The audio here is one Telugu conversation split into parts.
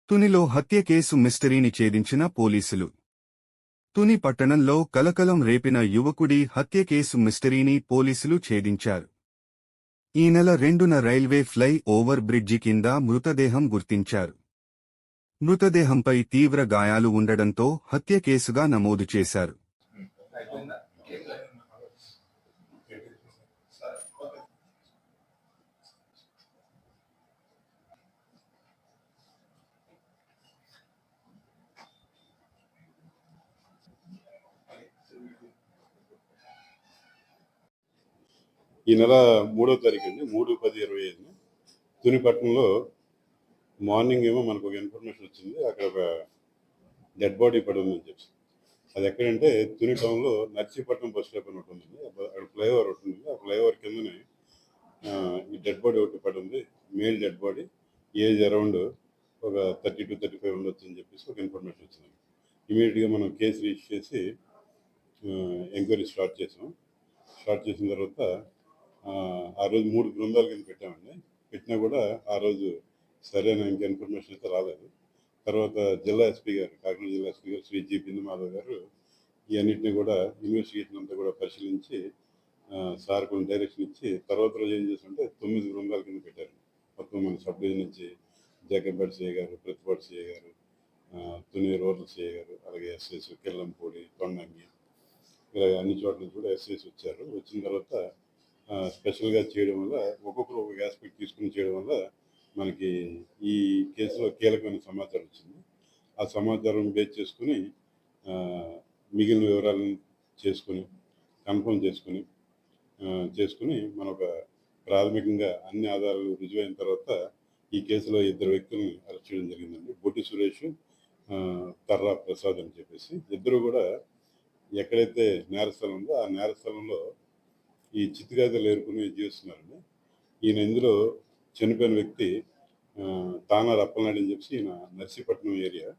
తునిలో హత్య కేసు మిస్టరీని ఛేదించిన పోలీసులు. తుని పట్టణంలో కలకలం రేపిన యువకుడి హత్య కేసు మిస్టరీని పోలీసులు ఛేదించారు. ఈ నెల 2న రైల్వే ఫ్లై ఓవర్ బ్రిడ్జి కింద మృతదేహం గుర్తించారు. మృతదేహంపై తీవ్ర గాయాలు ఉండడంతో హత్య కేసుగా నమోదు చేశారు. ఈ నెల 3వ తారీఖు అండి, 3/10/25 తుని పట్టణంలో మార్నింగ్ ఏమో మనకు ఒక ఇన్ఫర్మేషన్ వచ్చింది. అక్కడ ఒక డెడ్ బాడీ పడి ఉందని చెప్పి. అది ఎక్కడంటే తుని టౌన్లో నర్సీపట్నం బస్ స్టాప్ అని ఒకటి ఉంది. అక్కడ ఫ్లైఓవర్ ఒకటి ఉంది. ఆ ఫ్లైఓవర్ కిందనే ఈ డెడ్ బాడీ ఒకటి పడి ఉంది. Male dead body, age around ఒక 30 to 35 ఉండొచ్చు అని చెప్పేసి ఒక ఇన్ఫర్మేషన్ వచ్చింది. ఇమీడియట్గా మనం కేసు రిజిస్టర్ చేసి ఎంక్వైరీ స్టార్ట్ చేసాం. స్టార్ట్ చేసిన తర్వాత ఆ రోజు 3 బృందాల కింద పెట్టామండి. పెట్టినా కూడా ఆ రోజు సరైన ఇంకా ఇన్ఫర్మేషన్ అయితే రాలేదు. తర్వాత జిల్లా ఎస్పీ గారు, కాకినాడ జిల్లా ఎస్పీ గారు శ్రీ జి బిందు మాధవ్ గారు ఈ అన్నింటినీ కూడా ఇన్వెస్టిగేషన్ అంతా కూడా పరిశీలించి సార్ కొన్ని డైరెక్షన్ ఇచ్చి తర్వాత రోజు ఏం చేస్తుంటే 9 బృందాల కింద పెట్టారు. మొత్తం మన సబ్ డివిజన్ నుంచి జగన్పేట సిఐ గారు, ప్రతిపాటి సిఐ గారు, తుని రూరల్ సిఐ గారు, అలాగే ఎస్ఐస్ కిల్లంపూడి, తొండంగి, ఇలా అన్ని చోట్ల నుంచి కూడా ఎస్ఐస్ వచ్చారు. వచ్చిన తర్వాత స్పెషల్గా చేయడం వల్ల ఒక్కొక్కరు ఒక్కొక్క ఆస్పెక్ట్ తీసుకుని చేయడం వల్ల మనకి ఈ కేసులో కీలకమైన సమాచారం వచ్చింది. ఆ సమాచారం బేస్ చేసుకుని మిగిలిన వివరాలను కన్ఫర్మ్ చేసుకుని మన ఒక ప్రాథమికంగా అన్ని ఆధారాలు రుజువైన తర్వాత ఈ కేసులో 2 వ్యక్తులను అరెస్ట్ చేయడం జరిగిందండి. బొట్టి సురేష్, తర్రా ప్రసాద్ అని చెప్పేసి. ఇద్దరు కూడా ఎక్కడైతే నేరస్థలం ఉందో ఆ నేరస్థలంలో ఈ చిత్తుగాజలు ఏరుకుని జీవిస్తున్నారండి. ఈయన ఇందులో చనిపోయిన వ్యక్తి తానారు అప్పలనాయుడు అని చెప్పేసి, ఈయన నర్సీపట్నం ఏరియా,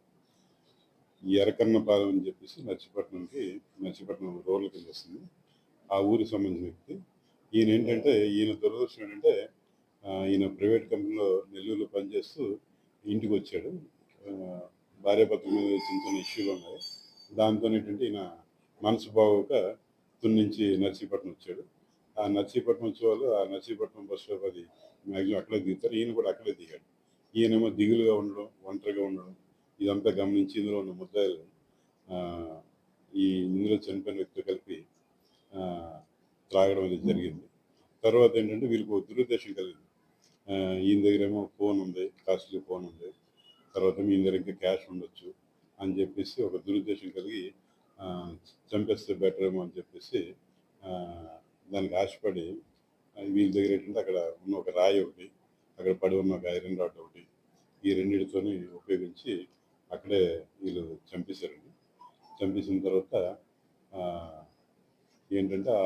ఎర్రకన్నపాలెం అని చెప్పేసి నర్సీపట్నం రూరల్ కింద వస్తుంది. ఆ ఊరికి సంబంధించిన వ్యక్తి. ఈయన దురదృష్టం ఏంటంటే ఈయన ప్రైవేట్ కంపెనీలో నెల్లూరులో పనిచేస్తూ ఇంటికి వచ్చాడు. భార్యాభర్తల మీద చిన్న చిన్న ఇష్యూలు ఉన్నాయి. దాంతో ఏంటంటే ఈయన మనసు బాగోక తుని నుంచి నర్సీపట్నం వచ్చాడు. ఆ నర్సీపట్నం వచ్చే వాళ్ళు ఆ నర్సీపట్నం బస్ స్టాప్ అది మ్యాక్సిమం అక్కడే దిగుతారు. ఈయన కూడా అక్కడే దిగాడు. ఈయనేమో దిగులుగా ఉండడం, ఒంటరిగా ఉండడం, ఇదంతా గమనించి ఇందులో ఉన్న ముద్దాయిలు ఇందులో చనిపోయిన వ్యక్తి కలిపి త్రాగడం అనేది జరిగింది. తర్వాత ఏంటంటే వీళ్ళకి ఒక దురుద్దేశం కలిగింది. ఈయన దగ్గర ఏమో ఫోన్ ఉంది, కాస్ట్లీ ఫోన్ ఉంది, తర్వాత ఈయన దగ్గర ఇంకా క్యాష్ ఉండొచ్చు అని చెప్పేసి ఒక దురుద్దేశం కలిగి చంపేస్తే బెటర్ ఏమో అని చెప్పేసి దానికి ఆశపడి వీళ్ళ దగ్గర ఏంటంటే అక్కడ ఉన్న ఒక రాయి ఒకటి, అక్కడ పడి ఉన్న ఒక ఐరన్ రాడ్ ఒకటి, ఈ రెండింటితోని ఉపయోగించి అక్కడే వీళ్ళు చంపేశారండి. చంపేసిన తర్వాత ఏంటంటే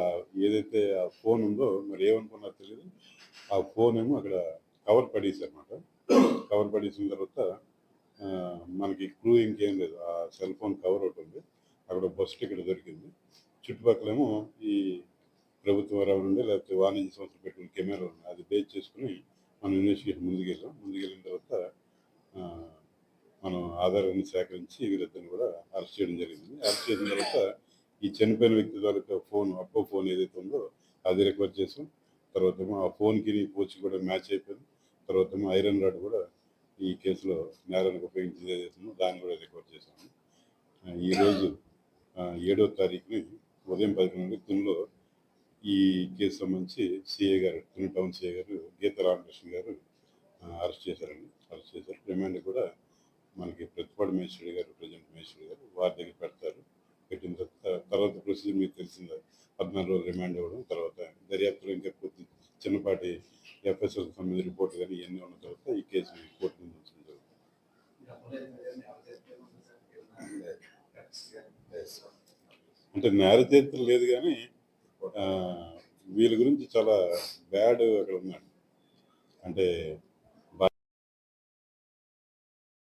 ఏదైతే ఆ ఫోన్ ఉందో మరి ఏమనుకున్నారో తెలియదు, ఆ ఫోన్ ఏమో అక్కడ కవర్ పడేసారన్నమాట. కవర్ పడేసిన తర్వాత మనకి క్లూ ఇంకేం లేదు. ఆ సెల్ ఫోన్ కవర్ ఒకటి ఉంది, అక్కడ బస్ టికెట్ దొరికింది. చుట్టుపక్కలేమో ఈ ప్రభుత్వ వరాలు ఉండే లేకపోతే వాణిజ్య సంస్థలు పెట్టుకున్న కెమెరా ఉంది. అది బేస్ చేసుకుని మనం ఇన్వెస్టిగేషన్ ముందుకెళ్ళిన తర్వాత మనం ఆధారాన్ని సేకరించి వీళ్ళిద్దరిని కూడా అరెస్ట్ చేయడం జరిగింది. అరెస్ట్ చేసిన తర్వాత ఈ చనిపోయిన వ్యక్తి తాలూకా అప్పో ఫోన్ ఏదైతే ఉందో అది రికవర్ చేసాం. తర్వాత ఆ ఫోన్కి పోచి కూడా మ్యాచ్ అయిపోయింది. తర్వాత ఐరన్ రాడ్ కూడా ఈ కేసులో నేరానికి ఉపయోగించేది ఏదైతే ఉందో దాన్ని కూడా రికవర్ చేశాము. ఈరోజు 7వ తారీఖుని ఉదయం 10 గంటలకు తునిలో ఈ కేసు సంబంధించి సిఐ గారు, తుని టౌన్ సిఐ గారు గీత రామకృష్ణ గారు అరెస్ట్ చేశారు. రిమాండ్ కూడా మనకి ప్రతిపాడు మేజిస్ట్రేట్ గారు, ప్రజెంట్ మేజిస్ట్రేట్ గారు వారి దగ్గర పెడతారు. పెట్టిన తర్వాత ప్రొసీజర్ మీకు తెలిసిందా, 14 రోజులు రిమాండ్ ఇవ్వడం, తర్వాత దర్యాప్తులో ఇంకా కొద్ది చిన్నపాటి ఎఫ్ఎస్ఎల్ సంబంధించిన రిపోర్ట్ కానీ ఇవన్నీ ఉన్న తర్వాత ఈ కేసు కోర్టు ముందు ఉంచడం జరుగుతుంది. అంటే నేర చరిత్ర లేదు కానీ వీళ్ళ గురించి చాలా బ్యాడ్ అక్కడ ఉన్నాడు. అంటే